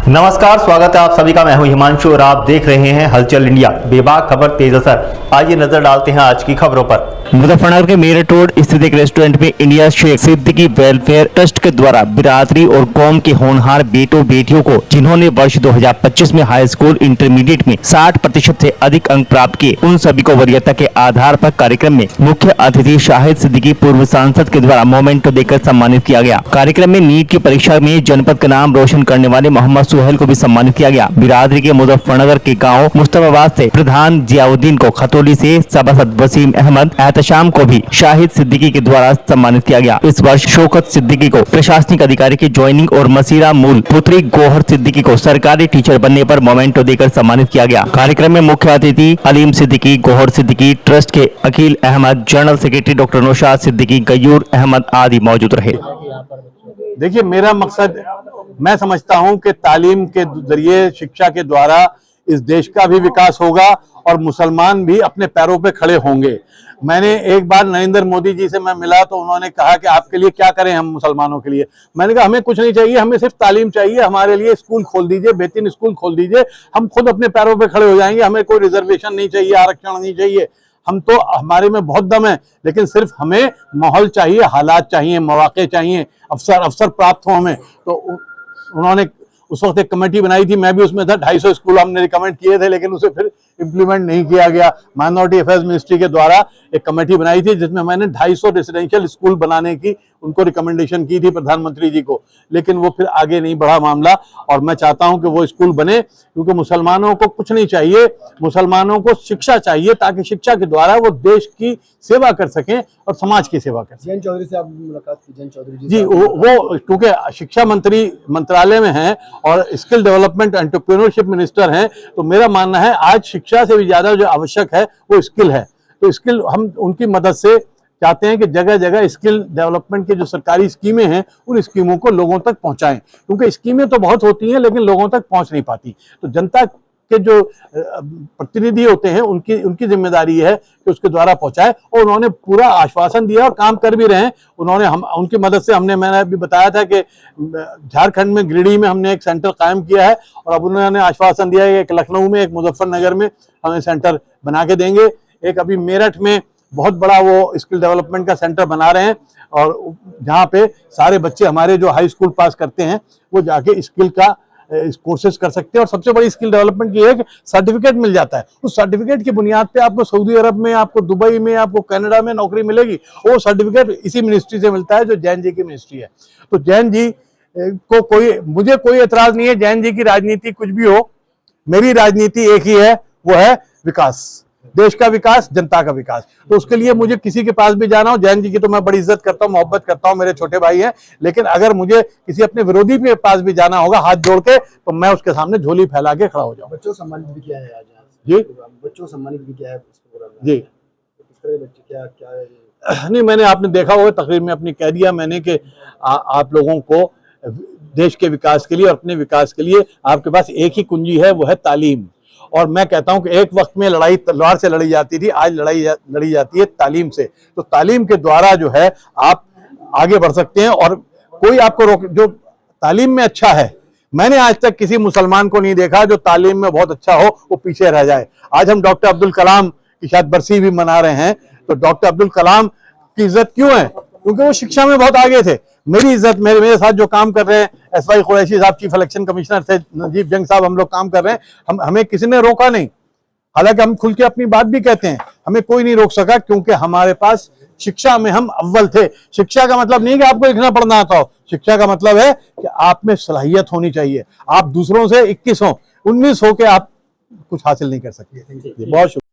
नमस्कार, स्वागत है आप सभी का। मैं हूं हिमांशु और आप देख रहे हैं हलचल इंडिया। बेबाक खबर तेज असर। आइए नजर डालते हैं आज की खबरों पर। मुजफ्फरनगर के मेरठ रोड स्थित एक रेस्टोरेंट में India Sheikh Siddiqui welfare trust के द्वारा बिरादरी और कौम के होनहार बेटों बेटियों को जिन्होंने वर्ष 2025 में हाई स्कूल इंटरमीडिएट में 60% से अधिक अंक प्राप्त किए, उन सभी को वरीयता के आधार पर कार्यक्रम में मुख्य अतिथि शाहिद सिद्दीकी पूर्व सांसद के द्वारा मोमेंटो देकर सम्मानित किया गया। कार्यक्रम में नीट की परीक्षा में जनपद का नाम रोशन करने वाले मोहम्मद सुहेल को भी सम्मानित किया गया। बिरादरी के मुजफ्फरनगर के गाँव मुस्तफाबाद से प्रधान जियाउद्दीन को, खतौली से सभासद वसीम अहमद, एहतशाम को भी शाहिद सिद्दीकी के द्वारा सम्मानित किया गया। इस वर्ष शौकत सिद्दीकी को प्रशासनिक अधिकारी की ज्वाइनिंग और मसीरा मूल पुत्री गौहर सिद्दीकी को सरकारी टीचर बनने पर मोमेंटो देकर सम्मानित किया गया। कार्यक्रम में मुख्य अतिथि अलीम सिद्दीकी, गौहर सिद्दीकी, ट्रस्ट के Akeel Ahmad, general secretary doctor Naushad Siddiqui, Gayur Ahmad आदि मौजूद रहे। देखिए, मेरा मकसद, मैं समझता हूं कि तालीम के जरिए, शिक्षा के द्वारा इस देश का भी विकास होगा और मुसलमान भी अपने पैरों पे खड़े होंगे। मैंने एक बार नरेंद्र मोदी जी से मैं मिला तो उन्होंने कहा कि आपके लिए क्या करें हम मुसलमानों के लिए। मैंने कहा हमें कुछ नहीं चाहिए, हमें सिर्फ तालीम चाहिए। हमारे लिए स्कूल खोल दीजिए, बेहतरीन स्कूल खोल दीजिए, हम खुद अपने पैरों पे खड़े हो जाएंगे। हमें कोई रिजर्वेशन नहीं चाहिए, आरक्षण नहीं चाहिए। हम तो, हमारे में बहुत दम है, लेकिन सिर्फ हमें माहौल चाहिए, हालात चाहिए, मौके चाहिए, अवसर प्राप्त हो हमें। तो उन्होंने उस वक्त एक कमेटी बनाई थी, मैं भी उसमें था। 250 स्कूल हमने रिकमेंड किए थे, लेकिन उसे फिर इम्प्लीमेंट नहीं किया गया। माइनॉरिटी अफेयर्स मिनिस्ट्री के द्वारा एक कमेटी बनाई थी जिसमें मैंने 250 रेसिडेंशियल स्कूल बनाने की उनको रिकमेंडेशन की थी, प्रधानमंत्री जी को, लेकिन वो फिर आगे नहीं बढ़ा मामला। और मैं चाहता हूं कि वो स्कूल बने, क्योंकि मुसलमानों को कुछ नहीं चाहिए, मुसलमानों को शिक्षा चाहिए, ताकि शिक्षा के द्वारा वो देश की सेवा कर सकें और समाज की सेवा कर सकें। जैन चौधरी से आप मुलाकात की? जैन चौधरी जी, वो क्योंकि शिक्षा मंत्री मंत्रालय में हैं और स्किल डेवलपमेंट एंटरप्रेन्योरशिप मिनिस्टर हैं, तो मेरा मानना है आज शिक्षा से भी ज्यादा जो आवश्यक है वो स्किल है। तो स्किल, हम उनकी मदद से चाहते हैं कि जगह जगह स्किल डेवलपमेंट की जो सरकारी स्कीमें हैं उन स्कीमों को लोगों तक पहुंचाएं, क्योंकि स्कीमें तो बहुत होती हैं लेकिन लोगों तक पहुंच नहीं पाती। तो जनता के जो प्रतिनिधि होते हैं उनकी जिम्मेदारी है कि उसके द्वारा पहुंचाए, और उन्होंने पूरा आश्वासन दिया और काम कर भी रहे हैं। उन्होंने उनकी मदद से मैंने अभी बताया था कि झारखंड में गिरिडीह में हमने एक सेंटर कायम किया है, और अब उन्होंने आश्वासन दिया है कि एक लखनऊ में, एक मुजफ्फरनगर में हमें सेंटर बना के देंगे। एक अभी मेरठ में बहुत बड़ा वो स्किल डेवलपमेंट का सेंटर बना रहे हैं, और जहाँ पे सारे बच्चे हमारे जो हाई स्कूल पास करते हैं वो जाके स्किल का कोर्सेज कर सकते हैं। और सबसे बड़ी स्किल डेवलपमेंट की एक सर्टिफिकेट मिल जाता है। उस सर्टिफिकेट की बुनियाद पे आपको सऊदी अरब में, आपको दुबई में, आपको कनाडा में नौकरी मिलेगी। वो सर्टिफिकेट इसी मिनिस्ट्री से मिलता है जो जैन जी की मिनिस्ट्री है। तो जैन जी को मुझे कोई एतराज नहीं है। जैन जी की राजनीति कुछ भी हो, मेरी राजनीति एक ही है, वो है विकास, देश का विकास, जनता का विकास। तो उसके लिए मुझे किसी के पास भी जाना हो, जैन जी की तो मैं बड़ी इज्जत करता हूँ, मोहब्बत करता हूँ, मेरे छोटे भाई हैं, लेकिन अगर मुझे किसी अपने विरोधी के पास भी जाना होगा हाथ जोड़ के, तो मैं उसके सामने झोली फैला के खड़ा हो जाऊँ। बच्चों सम्मानित भी किया है आज? जी, बच्चों सम्मानित भी किया है जी। किस तरह के बच्चे, क्या है? नहीं, मैंने, आपने देखा होगा तकरीर में अपनी कह दिया मैंने कि आप लोगों को देश के विकास के लिए और अपने विकास के लिए आपके पास एक ही कुंजी है, वो है तालीम। और मैं कहता हूं कि एक वक्त में लड़ाई तलवार से लड़ी जाती थी, आज लड़ी जाती है तालीम से। तो तालीम के द्वारा जो है आप आगे बढ़ सकते हैं, और कोई आपको जो तालीम में अच्छा है, मैंने आज तक किसी मुसलमान को नहीं देखा जो तालीम में बहुत अच्छा हो वो पीछे रह जाए। आज हम डॉक्टर अब्दुल कलाम की शायद बरसी भी मना रहे हैं, तो डॉक्टर अब्दुल कलाम की इज्जत क्यों है? क्योंकि वो शिक्षा में बहुत आगे थे। मेरी इज्जत, मेरे साथ जो काम कर रहे हैं, SY कुरैशी साहब चीफ इलेक्शन कमिश्नर थे, नजीब जंग साहब, हम लोग काम कर रहे हैं, हमें किसी ने रोका नहीं। हालांकि हम खुल के अपनी बात भी कहते हैं, हमें कोई नहीं रोक सका, क्योंकि हमारे पास शिक्षा में हम अव्वल थे। शिक्षा का मतलब नहीं कि आपको लिखना पढ़ना आता हो, शिक्षा का मतलब है कि आप में सलाहियत होनी चाहिए। आप दूसरों से 21 हो, 19 हो के आप कुछ हासिल नहीं कर सकते। बहुत शुक्रिया।